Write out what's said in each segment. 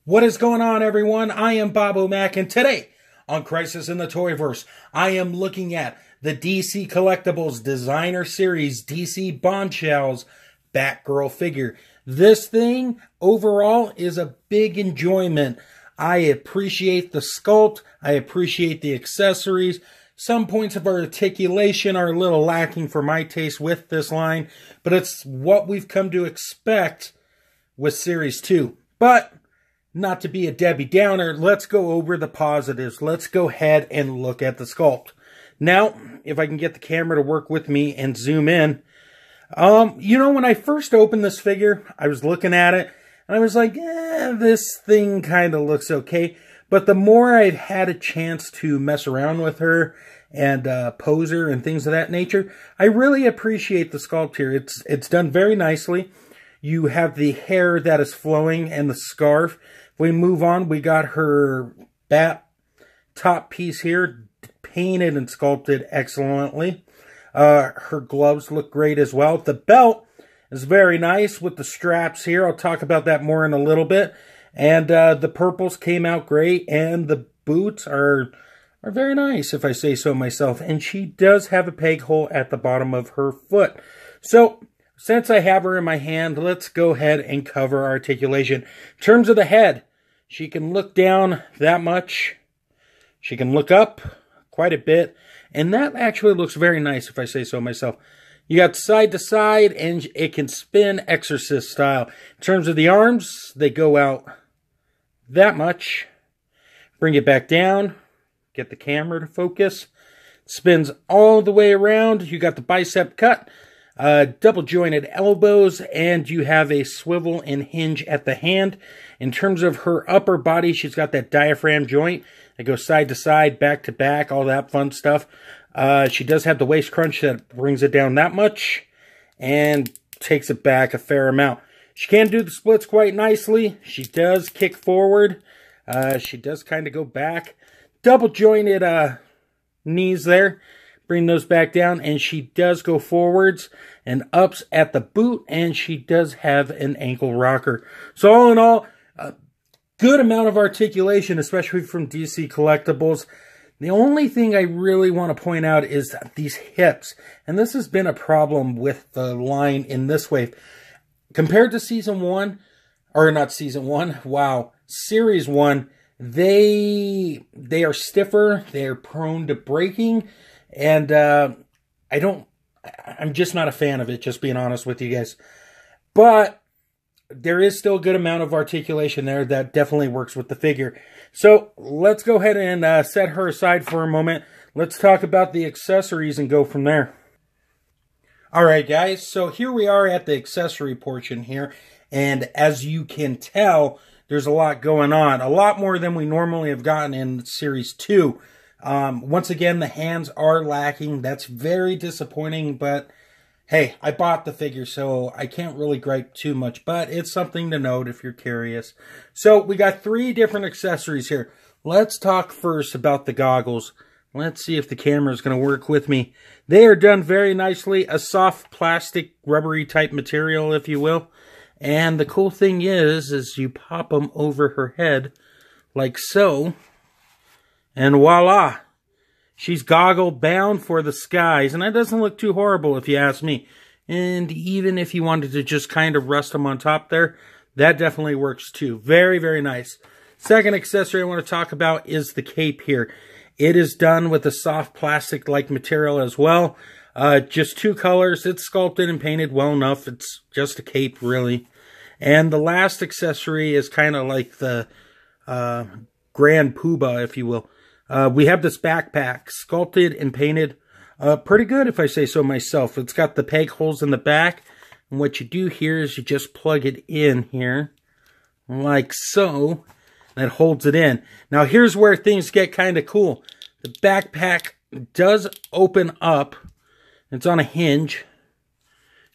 What is going on, everyone? I am Bob O'Mac, and today on Crisis in the Toyverse, I am looking at the DC Collectibles Designer Series DC Bombshells Batgirl figure. This thing, overall, is a big enjoyment. I appreciate the sculpt. I appreciate the accessories. Some points of articulation are a little lacking for my taste with this line, but it's what we've come to expect with Series 2. But not to be a Debbie Downer, let's go over the positives. Let's go ahead and look at the sculpt. Now, if I can get the camera to work with me and zoom in. When I first opened this figure, I was looking at it, and I was like, this thing kind of looks okay. But the more I've had a chance to mess around with her and pose her and things of that nature, I really appreciate the sculpt here. It's done very nicely. You have the hair that is flowing and the scarf. If we move on, we got her bat top piece here, painted and sculpted excellently. Her gloves look great as well. The belt is very nice with the straps here. I'll talk about that more in a little bit. And the purples came out great, and the boots are very nice, if I say so myself. And she does have a peg hole at the bottom of her foot. So, since I have her in my hand, let's go ahead and cover articulation. In terms of the head, she can look down that much. She can look up quite a bit. And that actually looks very nice, if I say so myself. You got side to side, and it can spin Exorcist style. In terms of the arms, they go out that much. Bring it back down. Get the camera to focus. Spins all the way around. You got the bicep cut. Double jointed elbows, and you have a swivel and hinge at the hand. In terms of her upper body, she's got that diaphragm joint that goes side to side, back to back, all that fun stuff. She does have the waist crunch that brings it down that much and takes it back a fair amount. She can do the splits quite nicely. She does kick forward. She does kind of go back. Double jointed knees there. Bring those back down, and she does go forwards and ups at the boot, and she does have an ankle rocker. So all in all, a good amount of articulation, especially from DC Collectibles. The only thing I really want to point out is these hips, and this has been a problem with the line in this wave. Compared to Season 1, or not Season 1, wow, Series 1, they are stiffer, they are prone to breaking. And I'm just not a fan of it, just being honest with you guys. But there is still a good amount of articulation there that definitely works with the figure. So let's go ahead and set her aside for a moment. Let's talk about the accessories and go from there. Alright guys, so here we are at the accessory portion here. And as you can tell, there's a lot going on. A lot more than we normally have gotten in Series 2. Once again, the hands are lacking. That's very disappointing, but hey, I bought the figure, so I can't really gripe too much, but it's something to note if you're curious. So we got 3 different accessories here. Let's talk first about the goggles. Let's see if the camera is going to work with me. They are done very nicely. A soft plastic rubbery type material, if you will. And the cool thing is you pop them over her head like so. And voila, she's goggle bound for the skies. And that doesn't look too horrible if you ask me. And even if you wanted to just kind of rest them on top there, that definitely works too. Very, very nice. Second accessory I want to talk about is the cape here. It is done with a soft plastic-like material as well. Just 2 colors. It's sculpted and painted well enough. It's just a cape, really. And the last accessory is kind of like the Grand Poobah, if you will. We have this backpack, sculpted and painted pretty good, if I say so myself. It's got the peg holes in the back, and what you do here is you just plug it in here, like so, and it holds it in. Now, here's where things get kind of cool. The backpack does open up. It's on a hinge,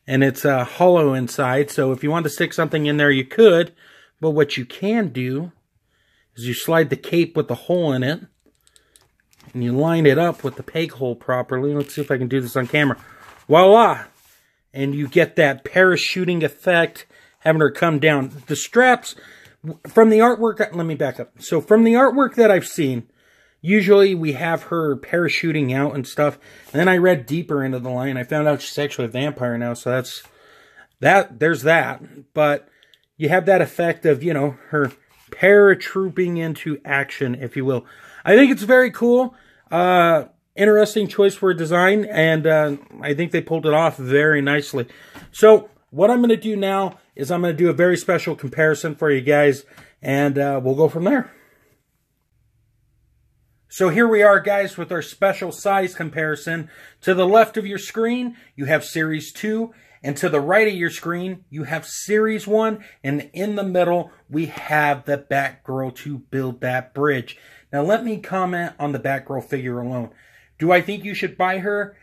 and it's hollow inside, so if you want to stick something in there, you could, but what you can do is you slide the cape with the hole in it, and you line it up with the peg hole properly. Let's see if I can do this on camera. Voila! And you get that parachuting effect, having her come down. The straps From the artwork, let me back up. So from the artwork that I've seen, usually we have her parachuting out and stuff. And then I read deeper into the line. I found out she's actually a vampire now. So there's that. But you have that effect of, you know, her paratrooping into action, if you will. I think it's very cool. Interesting choice for a design. And I think they pulled it off very nicely. So what I'm going to do now is I'm going to do a very special comparison for you guys. And we'll go from there. So here we are, guys, with our special size comparison. To the left of your screen, you have Series 2. And to the right of your screen, you have Series 1. And in the middle, we have the Batgirl to build that bridge. Now, let me comment on the Batgirl figure alone. Do I think you should buy her?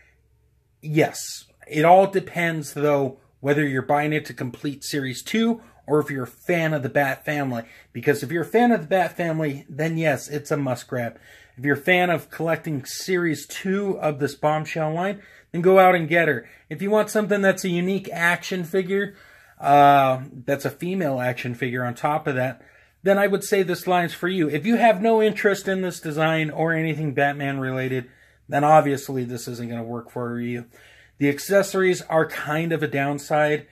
Yes. It all depends, though, whether you're buying it to complete Series 2 or if you're a fan of the Bat family. Because if you're a fan of the Bat family, then yes, it's a must grab. If you're a fan of collecting Series 2 of this Bombshell line, then go out and get her. If you want something that's a unique action figure, that's a female action figure on top of that, then I would say this line's for you. If you have no interest in this design or anything Batman related, then obviously this isn't going to work for you. The accessories are kind of a downside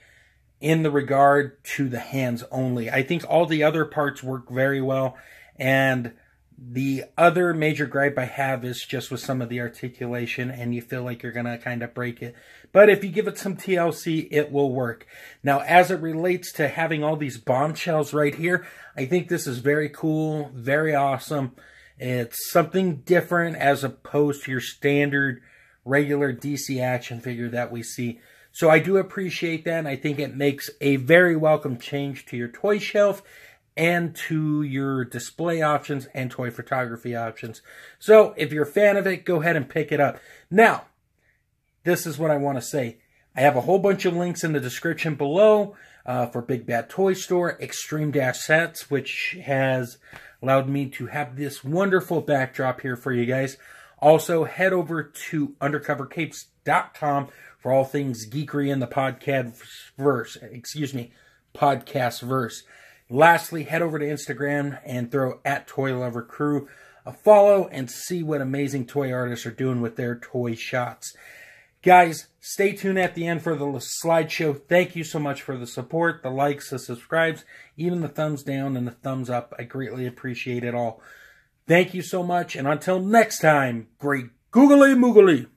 in the regard to the hands only. I think all the other parts work very well, and the other major gripe I have is just with some of the articulation, and you feel like you're going to kind of break it. But if you give it some TLC, it will work. Now, as it relates to having all these bombshells right here, I think this is very cool, very awesome. It's something different as opposed to your standard regular DC action figure that we see. So I do appreciate that, and I think it makes a very welcome change to your toy shelf and to your display options and toy photography options. So if you're a fan of it, go ahead and pick it up. Now, this is what I want to say. I have a whole bunch of links in the description below for Big Bad Toy Store, Extreme Dash Sets, which has allowed me to have this wonderful backdrop here for you guys. Also, head over to undercovercapes.com for all things geekery in the podcast verse. Lastly, head over to Instagram and throw @ToyLoverCrew a follow and see what amazing toy artists are doing with their toy shots. Guys, stay tuned at the end for the slideshow. Thank you so much for the support, the likes, the subscribes, even the thumbs down and the thumbs up. I greatly appreciate it all. Thank you so much, and until next time, great googly moogly.